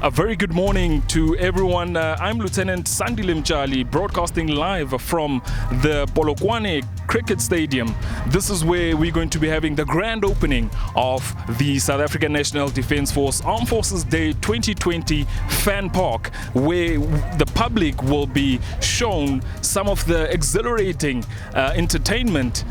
A very good morning to everyone. I'm Lieutenant Sandile Mjali, broadcasting live from the Polokwane Cricket Stadium. This is where we're going to be having the grand opening of the South African National Defence Force Armed Forces Day 2020 Fan Park, where the public will be shown some of the exhilarating entertainment.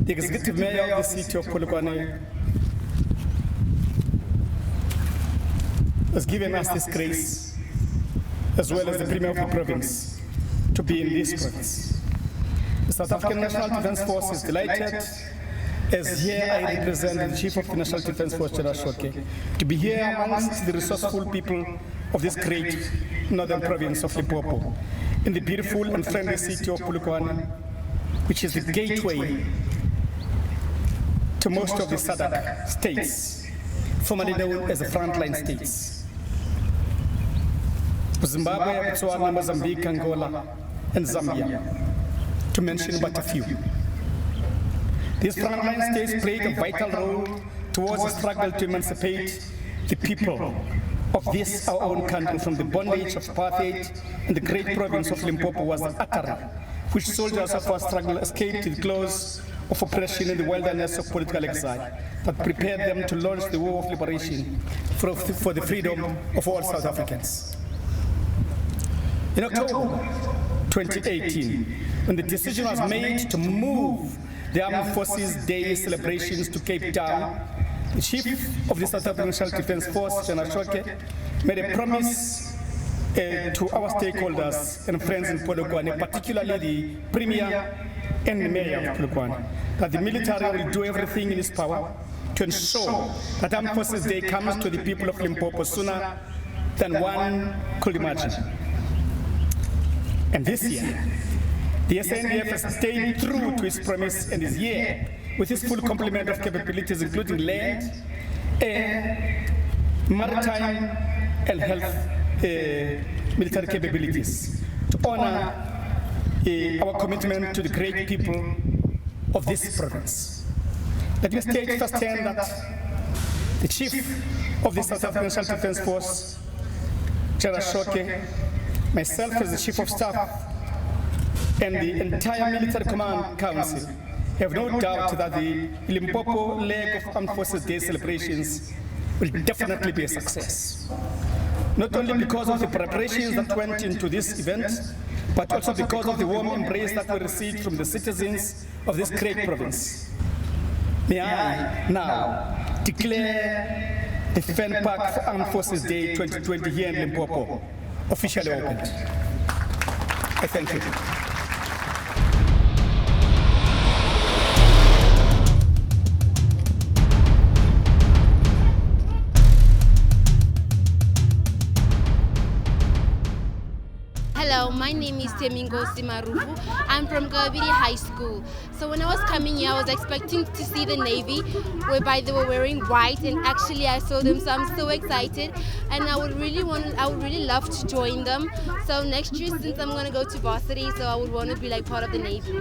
The Executive Mayor of the City of Polokwane has given us this grace, as well as the Premier of the province, to be in this province. The South African National Defence Force is delighted, as here I represent the Chief of the National Defence Force, General Shoke, to be here amongst the resourceful people of this great northern province of Limpopo, in the beautiful and friendly city of Polokwane, which is the gateway to most of the SADC states, formerly known as the frontline states. Zimbabwe, Botswana, Mozambique, Angola, and Zambia, to mention but a few. These frontline states played a vital role towards the struggle to emancipate the people of this, our own country, from the bondage of apartheid, and the great province of Limpopo was the utterance which soldiers of our struggle escaped to the close of oppression in the wilderness of political exile, but prepared them to launch the war of liberation for the freedom of all South Africans. In October 2018, when the decision was made to move the Armed Forces Day celebrations to Cape Town, the Chief of the South African National Defence Force, General Shoke, made a promise to our stakeholders and friends in Polokwane, particularly the Premier and the Mayor of Polokwane, that the military will do everything in its power to ensure that Armed Forces Day comes to the people of Limpopo sooner than one could imagine. And this year, the SANDF has stayed true to its promise and is here with its full complement of capabilities, including land, air, maritime, and health military capabilities, to honor our commitment to the great people of this province. Let me state firsthand that the Chief of the South African National Defence Force, General Shoke, myself as the Chief of Staff, and the entire Military Command Council have no doubt that the Limpopo leg of Armed Forces Day celebrations will definitely be a success. Not only because of the preparations that went into this event, but also because of the warm embrace that we received from the citizens of this great province. May I now declare the Fan Park for Armed Forces Day 2020 here in Limpopo officially opened. I thank you. Hello, my name is Temingosi Marufu. I'm from Gawabiri High School. So when I was coming here, I was expecting to see the Navy, whereby they were wearing white, and actually I saw them, so I'm so excited. And I would really love to join them. So next year, since I'm going to go to varsity, so I would want to be like part of the Navy.